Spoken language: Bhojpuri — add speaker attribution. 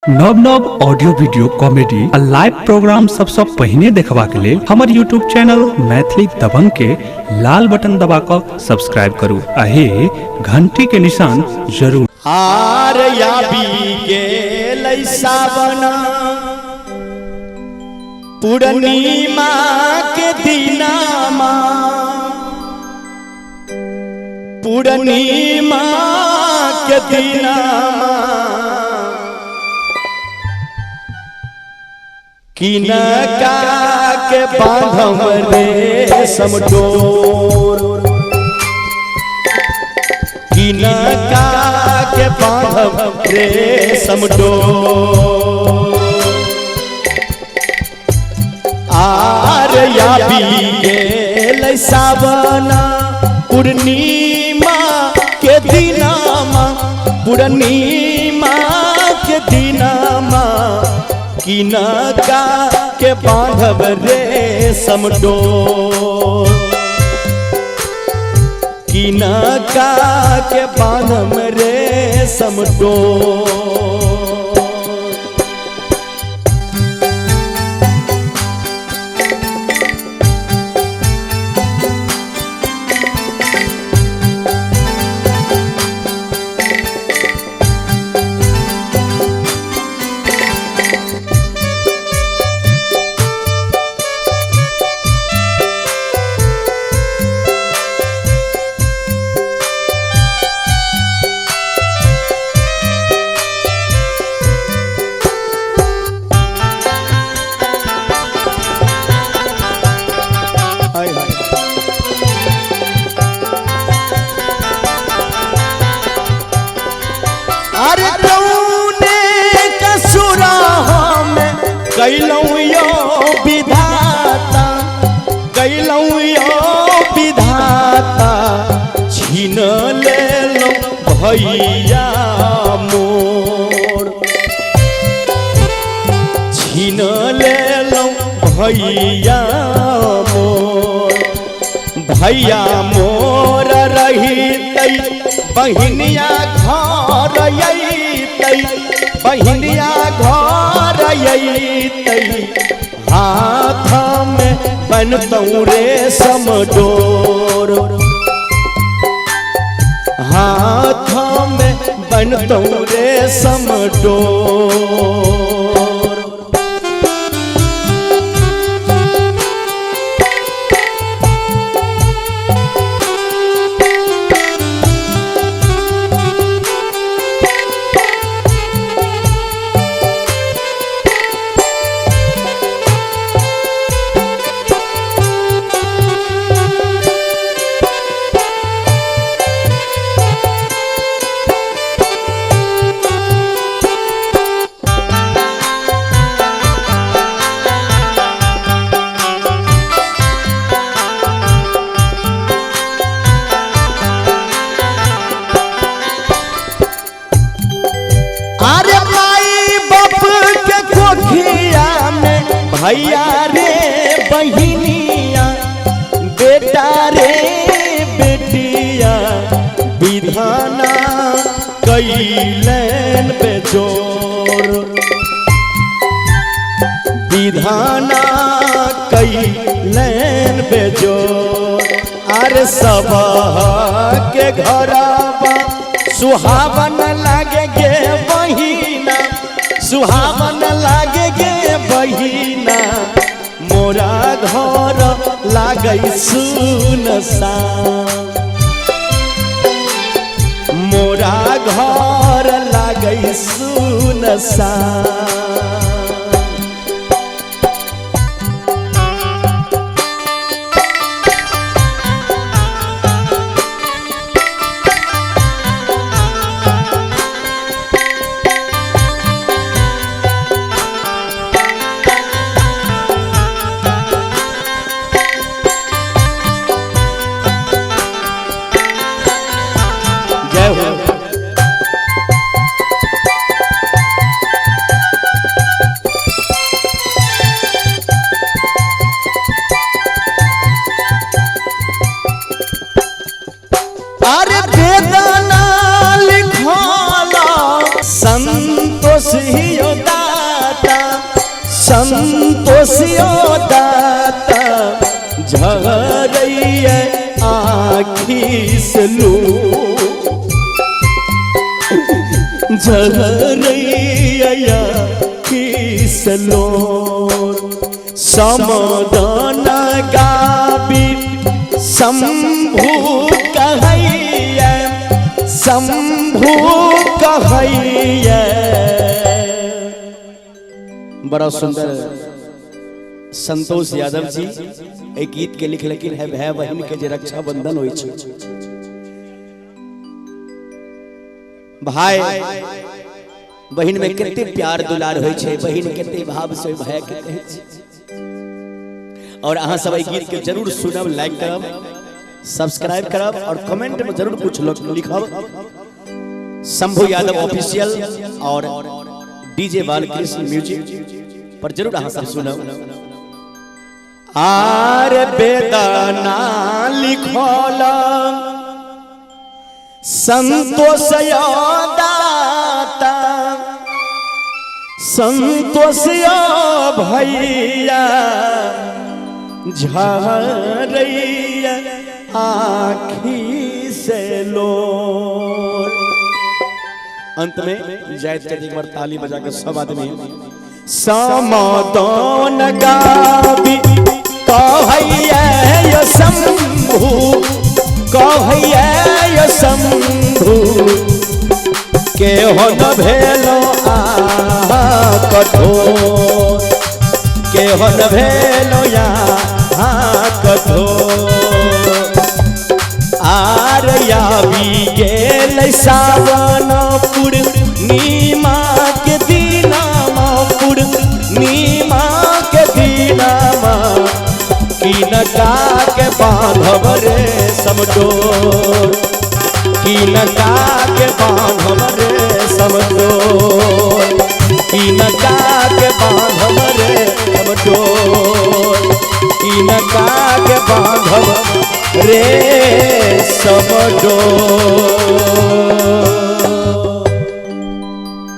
Speaker 1: नव नव ऑडियो वीडियो कॉमेडी आ लाइव प्रोग्राम सबसे पहले देखबा के लेल हमर यूट्यूब चैनल मैथिली दबंग के लाल बटन दबा कर सब्सक्राइब करू आहे घंटी के निशान जरूर।
Speaker 2: हार याबी गेलै सावन पूर्णिमा के दिनमा पूर्णिमा के दिनमा किनका के बांधम रेशम डोर किनका के बांधम रेशम डोर आर याबी गेलै सावन पूर्णिमा के दिनमा पूर्णिमा के दिनमा किनका के बांधब रेशम डोर किनका के बांधब रेशम डोर। अरे कौने कसुरा में कैलौं यो विधाता कैलौं यो विधाता छीन लेलौं भैया मोर छीन लेलौं भैया मोर भैया मोर रहितै बहिनिया घर अइतै बहिनिया घर अइतै हाथ में बनतौ रेशम डोर हाथ में बनतौ रेशम डोर। भैया रे बहिनिया बेटा रे बेटिया विधाना कैलन बेजोर विधाना कैलन बेजोर। अरे सब के घरवा सुहावन लागे गे बहिना सुहावन लागे गे बहिना मोरा घर लागै सुनसान मोरा घर लागै सुनसान। संतोषियो दाता झरैया आखी से लो झरैया से लो समाधान गाबी शंभु कहैया शंभु कहैया। बड़ा सुंदर संतोष यादव जी एक गीत के लिख लेकिन है भाई बहन के जे रक्षाबंधन होई छै भाई बहन में कितने प्यार दुलार होई छै बहन कितने भाव से भाई के कहै छै। और अहाँ सब ए गीत के जरूर सुनब लाइक करब सब्सक्राइब करब और कमेंट में जरूर कुछ लिखब। शंभु यादव ऑफिशियल और डीजे बालकृष्ण म्यूजिक पर जरूर अहाँ सब सुनब। आर बेदाना लिखल संतोष दाता संतोष भैया झरैया आखी से लो। अंत में जायज कर एक बार ताली बजा के सब आदमी समाधान गाबी कहैया यो शंभु कहैया यो शंभु के हो न भेलो कठोर के हो न भेलो या कठोर। आरया भी गेल सावन पूर्णिमा के दिनमा पूर्णिमा के दिनमा किनका के बांधब रे समडोर किनका के बांधब रे समडोर किनका के बांधब रे समडोर किनका के बांधब रे समडोर।